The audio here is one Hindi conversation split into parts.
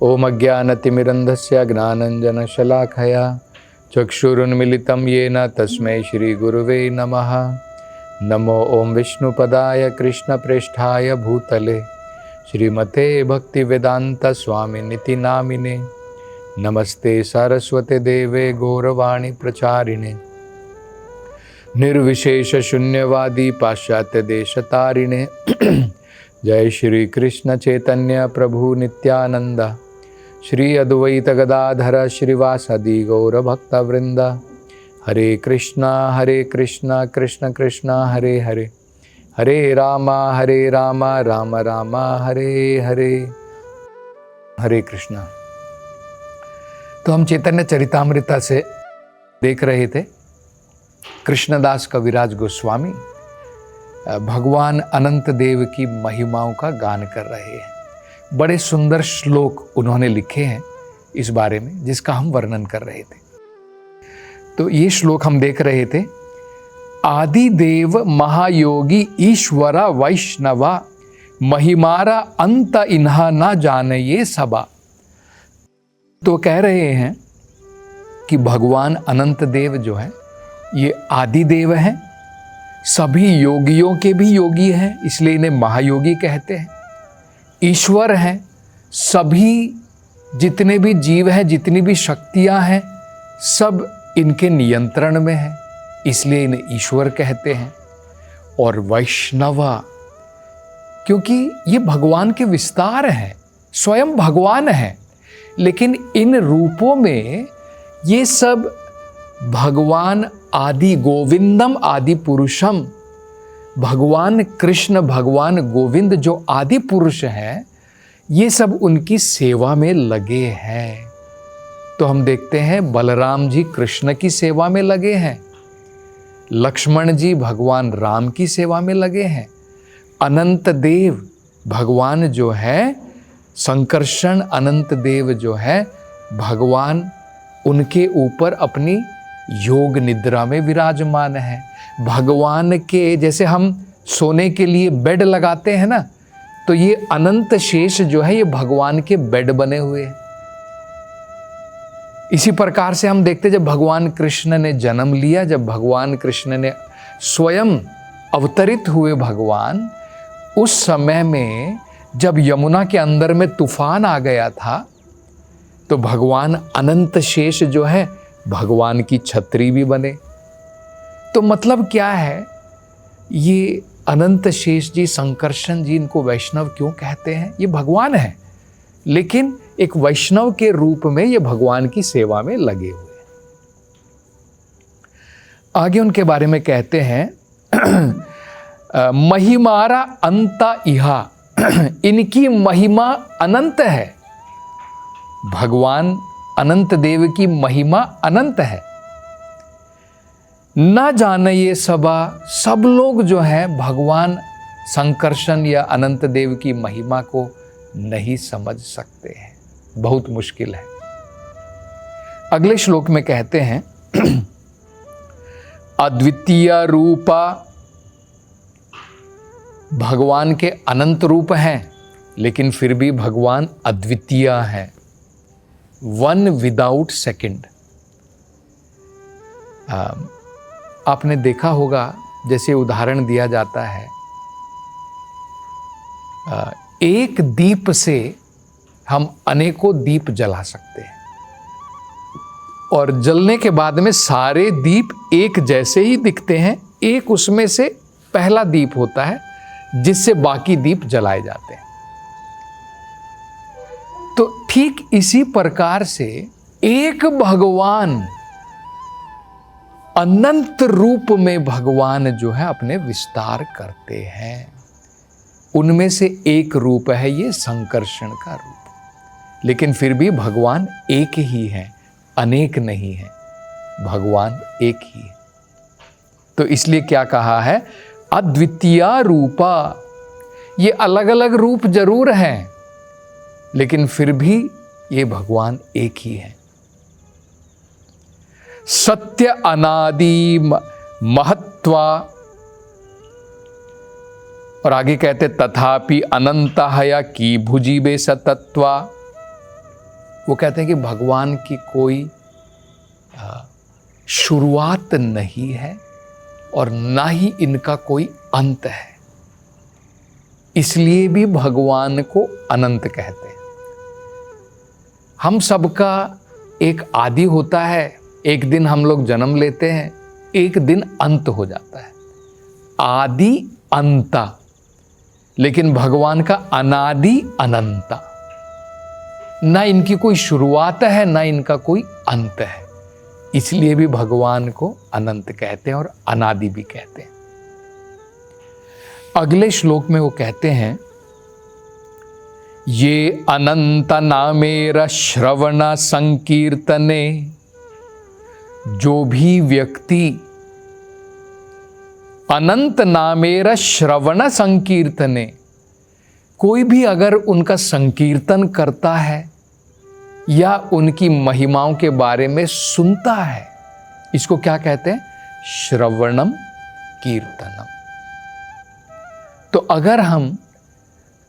ओम अज्ञानतिमिरन्धस्य ज्ञानञ्जनशलाखया चक्षुरुन्मिलितं येन तस्मै श्रीगुरुवे नमः। नमो ओम विष्णुपदाय कृष्णप्रेष्ठाय भूतले श्रीमते भक्तिवेदांत स्वामिनिति नामिने। नमस्ते सरस्वते देवे गौरवाणी प्रचारिणे निर्विशेष शून्यवादी पाश्चात्य देशतारिणे। जय श्री कृष्ण चैतन्य प्रभु नित्यानंद श्री अद्वैत गदाधर श्रीवासदि गौर भक्त वृंद। हरे कृष्णा कृष्ण कृष्णा हरे हरे, हरे राम राम राम हरे हरे। हरे कृष्णा। तो हम चैतन्य चरितामृता से देख रहे थे कृष्णदास कविराज गोस्वामी भगवान अनंत देव की महिमाओं का गान कर रहे हैं। बड़े सुंदर श्लोक उन्होंने लिखे हैं इस बारे में, जिसका हम वर्णन कर रहे थे। तो ये श्लोक हम देख रहे थे। आदि देव महायोगी ईश्वरा वैष्णवा महिमारा अंत इन्हा ना जाने ये सबा। तो कह रहे हैं कि भगवान अनंत देव जो है ये आदि देव हैं, सभी योगियों के भी योगी हैं, इसलिए इन्हें महायोगी कहते हैं। ईश्वर हैं, सभी जितने भी जीव हैं, जितनी भी शक्तियां हैं, सब इनके नियंत्रण में हैं, इसलिए इन्हें ईश्वर कहते हैं। और वैष्णवा, क्योंकि ये भगवान के विस्तार हैं, स्वयं भगवान हैं, लेकिन इन रूपों में ये सब भगवान आदि गोविंदम आदि पुरुषम, भगवान कृष्ण भगवान गोविंद जो आदि पुरुष हैं, ये सब उनकी सेवा में लगे हैं। तो हम देखते हैं बलराम जी कृष्ण की सेवा में लगे हैं, लक्ष्मण जी भगवान राम की सेवा में लगे हैं, अनंत देव भगवान जो है संकर्षण अनंत देव जो है भगवान, उनके ऊपर अपनी योग निद्रा में विराजमान है। भगवान के जैसे हम सोने के लिए बेड लगाते हैं ना, तो ये अनंत शेष जो है ये भगवान के बेड बने हुए हैं। इसी प्रकार से हम देखते जब भगवान कृष्ण ने जन्म लिया, जब भगवान कृष्ण ने स्वयं अवतरित हुए भगवान, उस समय में जब यमुना के अंदर में तूफान आ गया था, तो भगवान अनंत शेष जो है भगवान की छतरी भी बने। तो मतलब क्या है, ये अनंत शेष जी संकर्षण जी, इनको वैष्णव क्यों कहते हैं? ये भगवान है, लेकिन एक वैष्णव के रूप में ये भगवान की सेवा में लगे हुए हैं। आगे उनके बारे में कहते हैं महिमारा अंता इहा, इनकी महिमा अनंत है। भगवान अनंत देव की महिमा अनंत है। न जाने ये सबा, सब लोग जो है भगवान संकर्षण या अनंत देव की महिमा को नहीं समझ सकते हैं, बहुत मुश्किल है। अगले श्लोक में कहते हैं अद्वितीय रूपा, भगवान के अनंत रूप हैं, लेकिन फिर भी भगवान अद्वितीय हैं, वन विदाउट सेकंड। आपने देखा होगा, जैसे उदाहरण दिया जाता है, एक दीप से हम अनेकों दीप जला सकते हैं, और जलने के बाद में सारे दीप एक जैसे ही दिखते हैं। एक उसमें से पहला दीप होता है जिससे बाकी दीप जलाए जाते हैं। तो ठीक इसी प्रकार से एक भगवान अनंत रूप में भगवान जो है अपने विस्तार करते हैं। उनमें से एक रूप है ये संकर्षण का रूप, लेकिन फिर भी भगवान एक ही है, अनेक नहीं है, भगवान एक ही है। तो इसलिए क्या कहा है, अद्वितीय रूपा। ये अलग अलग रूप जरूर हैं, लेकिन फिर भी ये भगवान एक ही है। सत्य अनादि महत्वा, और आगे कहते तथापि अनंत हया की भुजीबे सतत्वा। वो कहते हैं कि भगवान की कोई शुरुआत नहीं है और ना ही इनका कोई अंत है, इसलिए भी भगवान को अनंत कहते हैं। हम सबका एक आदि होता है, एक दिन हम लोग जन्म लेते हैं, एक दिन अंत हो जाता है, आदि अंता। लेकिन भगवान का अनादि अनंता, ना इनकी कोई शुरुआत है ना इनका कोई अंत है, इसलिए भी भगवान को अनंत कहते हैं और अनादि भी कहते हैं। अगले श्लोक में वो कहते हैं, ये अनंत नामेर श्रवण संकीर्तने, जो भी व्यक्ति अनंत नामेर श्रवण संकीर्तने, कोई भी अगर उनका संकीर्तन करता है या उनकी महिमाओं के बारे में सुनता है, इसको क्या कहते हैं? श्रवणम कीर्तनम। तो अगर हम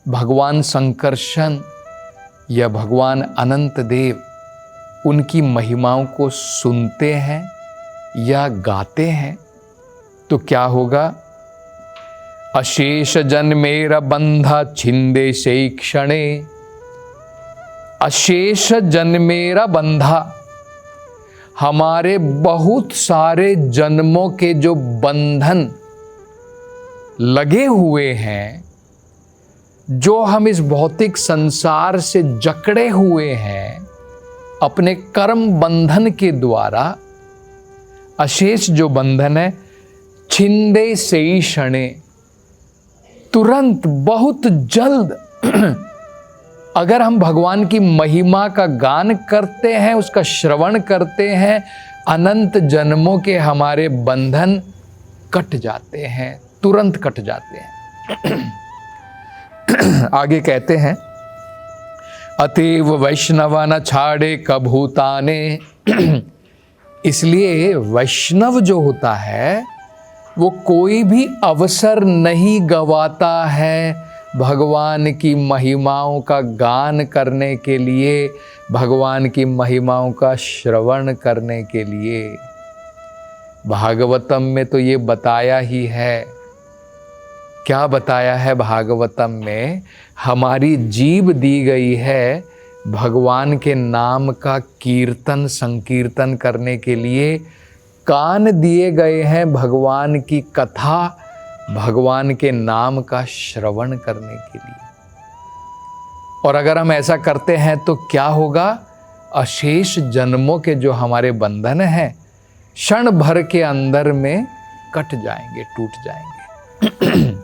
भगवान संकर्षण या भगवान अनंत देव उनकी महिमाओं को सुनते हैं या गाते हैं तो क्या होगा? अशेष जन्मेर बंधा छिंदे से क्षणे, अशेष जन्मेरा बंधा, हमारे बहुत सारे जन्मों के जो बंधन लगे हुए हैं, जो हम इस भौतिक संसार से जकड़े हुए हैं अपने कर्म बंधन के द्वारा, अशेष जो बंधन है, छिंदे से ही क्षणे, तुरंत बहुत जल्द अगर हम भगवान की महिमा का गान करते हैं, उसका श्रवण करते हैं, अनंत जन्मों के हमारे बंधन कट जाते हैं, तुरंत कट जाते हैं। आगे कहते हैं, अतएव वैष्णव न छाड़े कभूताने, इसलिए वैष्णव जो होता है वो कोई भी अवसर नहीं गवाता है भगवान की महिमाओं का गान करने के लिए, भगवान की महिमाओं का श्रवण करने के लिए। भागवतम में तो ये बताया ही है। क्या बताया है भागवतम में? हमारी जीभ दी गई है भगवान के नाम का कीर्तन संकीर्तन करने के लिए, कान दिए गए हैं भगवान की कथा, भगवान के नाम का श्रवण करने के लिए। और अगर हम ऐसा करते हैं तो क्या होगा? अशेष जन्मों के जो हमारे बंधन हैं क्षण भर के अंदर में कट जाएंगे, टूट जाएंगे।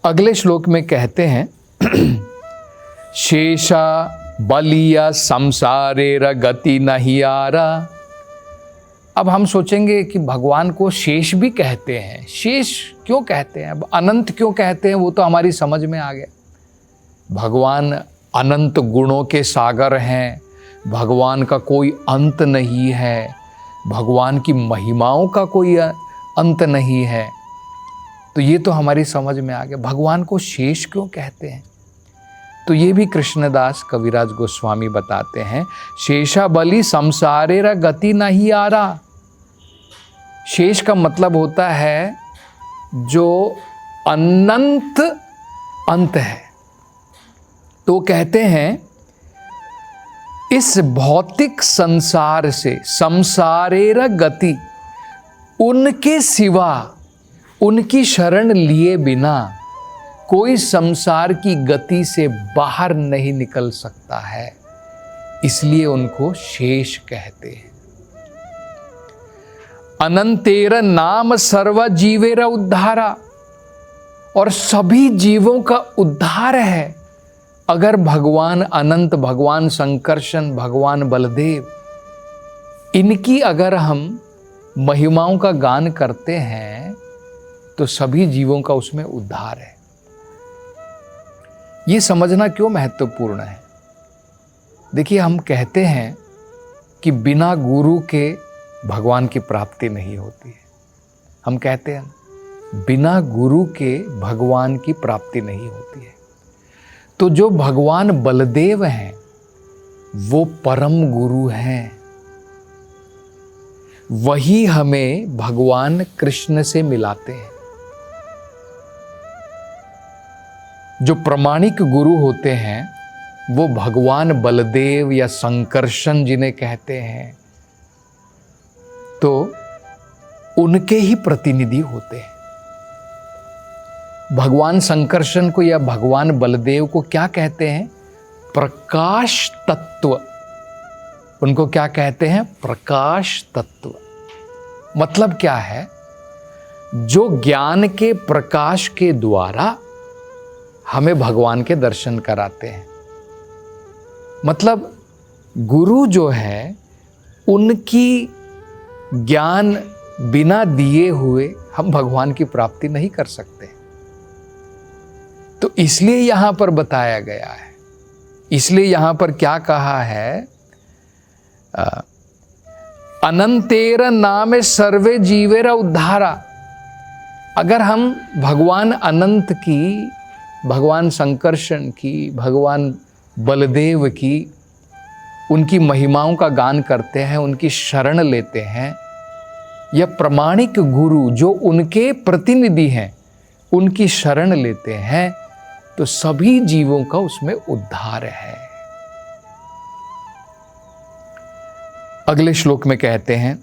अगले श्लोक में कहते हैं, शेषा बलिया संसारेर गति नहीं आरा। अब हम सोचेंगे कि भगवान को शेष भी कहते हैं, शेष क्यों कहते हैं, अब अनंत क्यों कहते हैं? वो तो हमारी समझ में आ गया। भगवान अनंत गुणों के सागर हैं, भगवान का कोई अंत नहीं है, भगवान की महिमाओं का कोई अंत नहीं है, तो ये तो हमारी समझ में आ गया। भगवान को शेष क्यों कहते हैं? तो ये भी कृष्णदास कविराज गोस्वामी बताते हैं, शेषा बलि संसारेर गति नहीं आरा। शेष का मतलब होता है जो अनंत अंत है। तो कहते हैं इस भौतिक संसार से, संसारेर गति, उनके सिवा, उनकी शरण लिए बिना कोई संसार की गति से बाहर नहीं निकल सकता है, इसलिए उनको शेष कहते हैं। अनंतेर नाम सर्व जीवेर उद्धारा, और सभी जीवों का उद्धार है अगर भगवान अनंत, भगवान संकर्षण, भगवान बलदेव, इनकी अगर हम महिमाओं का गान करते हैं तो सभी जीवों का उसमें उद्धार है। ये समझना क्यों महत्वपूर्ण है? देखिए, हम कहते हैं कि बिना गुरु के भगवान की प्राप्ति नहीं होती है। हम कहते हैं बिना गुरु के भगवान की प्राप्ति नहीं होती है। तो जो भगवान बलदेव हैं, वो परम गुरु हैं। वही हमें भगवान कृष्ण से मिलाते हैं। जो प्रामाणिक गुरु होते हैं वो भगवान बलदेव या संकर्षण जिन्हें कहते हैं, तो उनके ही प्रतिनिधि होते हैं। भगवान संकर्षण को या भगवान बलदेव को क्या कहते हैं? प्रकाश तत्व। उनको क्या कहते हैं? प्रकाश तत्व। मतलब क्या है? जो ज्ञान के प्रकाश के द्वारा हमें भगवान के दर्शन कराते हैं। मतलब गुरु जो है उनकी ज्ञान बिना दिए हुए हम भगवान की प्राप्ति नहीं कर सकते। तो इसलिए यहां पर बताया गया है, इसलिए यहां पर क्या कहा है? अनंतेर नाम सर्वे जीवेर उद्धारा। अगर हम भगवान अनंत की, भगवान संकर्षण की, भगवान बलदेव की, उनकी महिमाओं का गान करते हैं, उनकी शरण लेते हैं, या प्रामाणिक गुरु जो उनके प्रतिनिधि हैं उनकी शरण लेते हैं, तो सभी जीवों का उसमें उद्धार है। अगले श्लोक में कहते हैं,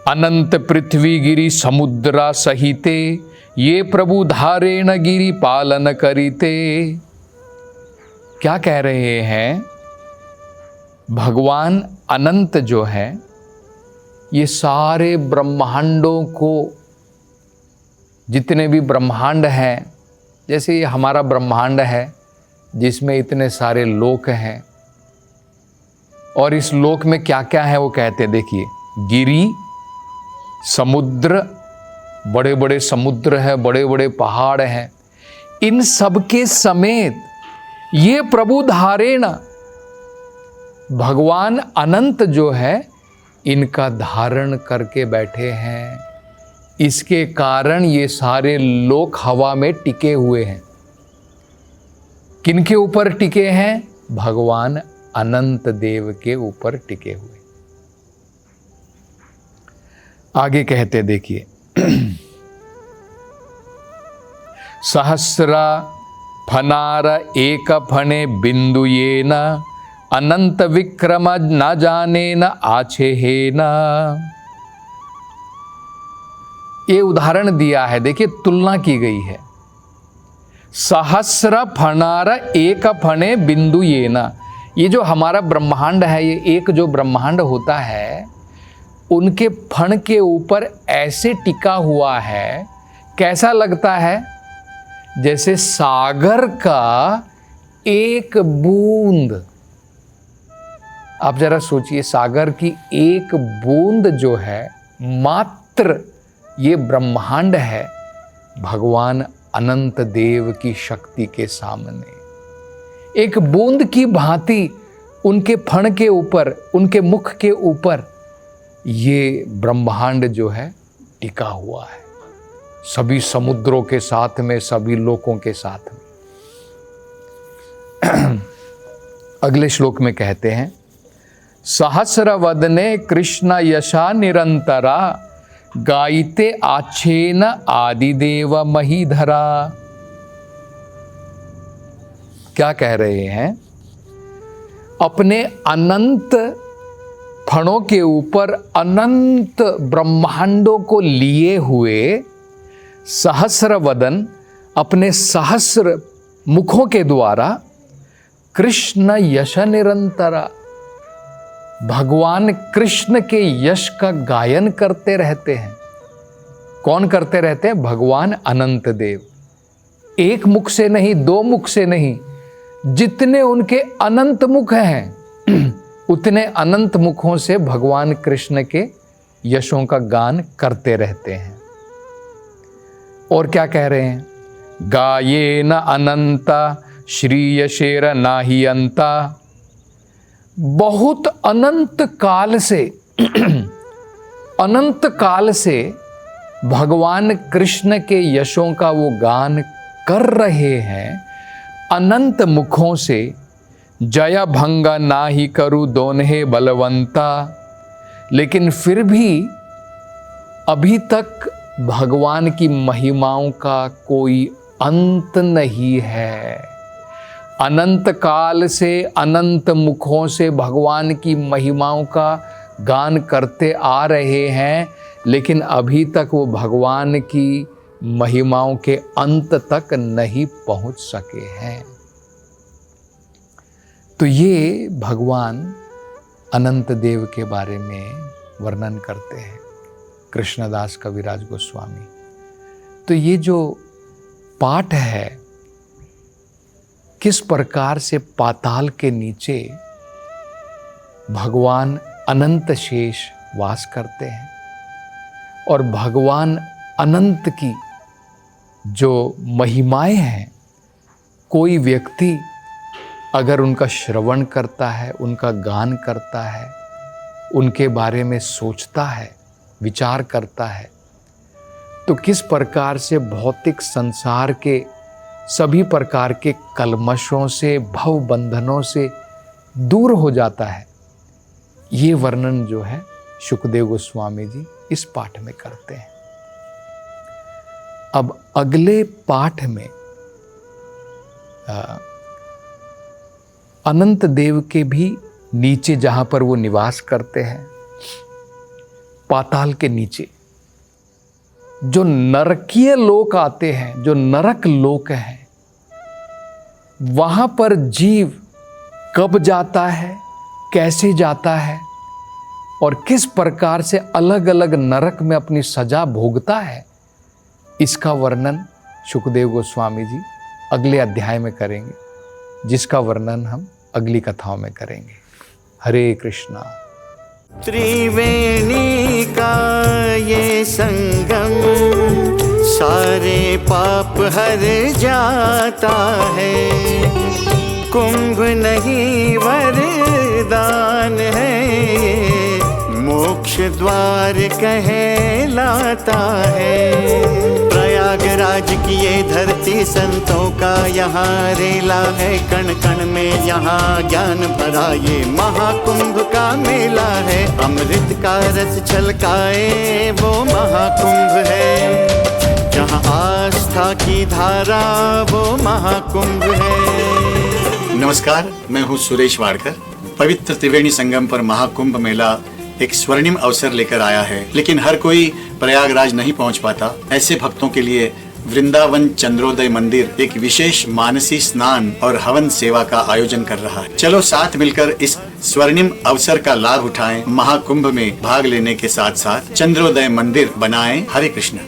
अनंत पृथ्वी गिरि समुद्रा सहिते ये प्रभु धारेण गिरि पालन करिते। क्या कह रहे हैं? भगवान अनंत जो है ये सारे ब्रह्मांडों को, जितने भी ब्रह्मांड हैं, जैसे ये हमारा ब्रह्मांड है जिसमें इतने सारे लोक हैं, और इस लोक में क्या क्या है वो कहते हैं। देखिए, गिरि, समुद्र, बड़े बड़े समुद्र हैं, बड़े बड़े पहाड़ हैं, इन सब के समेत ये प्रभु धारेण, भगवान अनंत जो है इनका धारण करके बैठे हैं। इसके कारण ये सारे लोक हवा में टिके हुए हैं। किनके ऊपर टिके हैं? भगवान अनंत देव के ऊपर टिके हुए। आगे कहते देखिए, सहस्रा फनार एक फणे बिंदुयेन अनंत विक्रम न जाने न आछे हे न। ये उदाहरण दिया है, देखिए तुलना की गई है। सहस्र फनार एक फणे बिंदुयेन, ये जो हमारा ब्रह्मांड है, ये एक जो ब्रह्मांड होता है उनके फण के ऊपर ऐसे टिका हुआ है, कैसा लगता है? जैसे सागर का एक बूंद। आप जरा सोचिए, सागर की एक बूंद जो है, मात्र ये ब्रह्मांड है भगवान अनंत देव की शक्ति के सामने। एक बूंद की भांति उनके फण के ऊपर, उनके मुख के ऊपर ये ब्रह्मांड जो है टिका हुआ है, सभी समुद्रों के साथ में, सभी लोकों के साथ में। अगले श्लोक में कहते हैं, सहस्र वदने कृष्ण यशा निरंतरा गायते आच्छेन आदिदेव महीधरा। क्या कह रहे हैं? अपने अनंत फणों के ऊपर अनंत ब्रह्मांडों को लिए हुए सहस्र वदन, अपने सहस्र मुखों के द्वारा कृष्ण यश निरंतरा, भगवान कृष्ण के यश का गायन करते रहते हैं। कौन करते रहते हैं? भगवान अनंत देव। एक मुख से नहीं, दो मुख से नहीं, जितने उनके अनंत मुख हैं उतने अनंत मुखों से भगवान कृष्ण के यशों का गान करते रहते हैं। और क्या कह रहे हैं? गायेन अनंता श्री यशेर नाहि अंता। बहुत अनंत काल से अनंत काल से भगवान कृष्ण के यशों का वो गान कर रहे हैं अनंत मुखों से, जय भंग नाही करु दोनहे बलवंता। लेकिन फिर भी अभी तक भगवान की महिमाओं का कोई अंत नहीं है। अनंत काल से अनंत मुखों से भगवान की महिमाओं का गान करते आ रहे हैं, लेकिन अभी तक वो भगवान की महिमाओं के अंत तक नहीं पहुंच सके हैं। तो ये भगवान अनंत देव के बारे में वर्णन करते हैं कृष्णदास कविराज गोस्वामी। तो ये जो पाठ है, किस प्रकार से पाताल के नीचे भगवान अनंत शेष वास करते हैं और भगवान अनंत की जो महिमाएं हैं, कोई व्यक्ति अगर उनका श्रवण करता है, उनका गान करता है, उनके बारे में सोचता है, विचार करता है, तो किस प्रकार से भौतिक संसार के सभी प्रकार के कल्मशों से, भव बंधनों से दूर हो जाता है। ये वर्णन जो है शुकदेव गोस्वामी जी इस पाठ में करते हैं। अब अगले पाठ में अनंत देव के भी नीचे, जहां पर वो निवास करते हैं, पाताल के नीचे जो नरकीय लोक आते हैं, जो नरक लोक हैं, वहां पर जीव कब जाता है, कैसे जाता है और किस प्रकार से अलग अलग नरक में अपनी सजा भोगता है, इसका वर्णन शुकदेव गोस्वामी जी अगले अध्याय में करेंगे, जिसका वर्णन हम अगली कथाओं में करेंगे। हरे कृष्णा। त्रिवेणी का ये संगम सारे पाप हर जाता है। कुंभ नहीं वरदान है, मोक्ष द्वार कहलाता है। प्रयागराज की ये धरती संतों का यहाँ रेला है, कण कण में यहाँ ज्ञान भरा ये महाकुंभ का मेला है। अमृत का रस छलकाए वो महाकुंभ है, जहाँ आस्था की धारा वो महाकुंभ है। नमस्कार, मैं हूँ सुरेश वाडकर। पवित्र त्रिवेणी संगम पर महाकुंभ मेला एक स्वर्णिम अवसर लेकर आया है, लेकिन हर कोई प्रयागराज नहीं पहुंच पाता। ऐसे भक्तों के लिए वृंदावन चंद्रोदय मंदिर एक विशेष मानसी स्नान और हवन सेवा का आयोजन कर रहा है। चलो साथ मिलकर इस स्वर्णिम अवसर का लाभ उठाएं, महाकुंभ में भाग लेने के साथ साथ चंद्रोदय मंदिर बनाएं। हरे कृष्ण।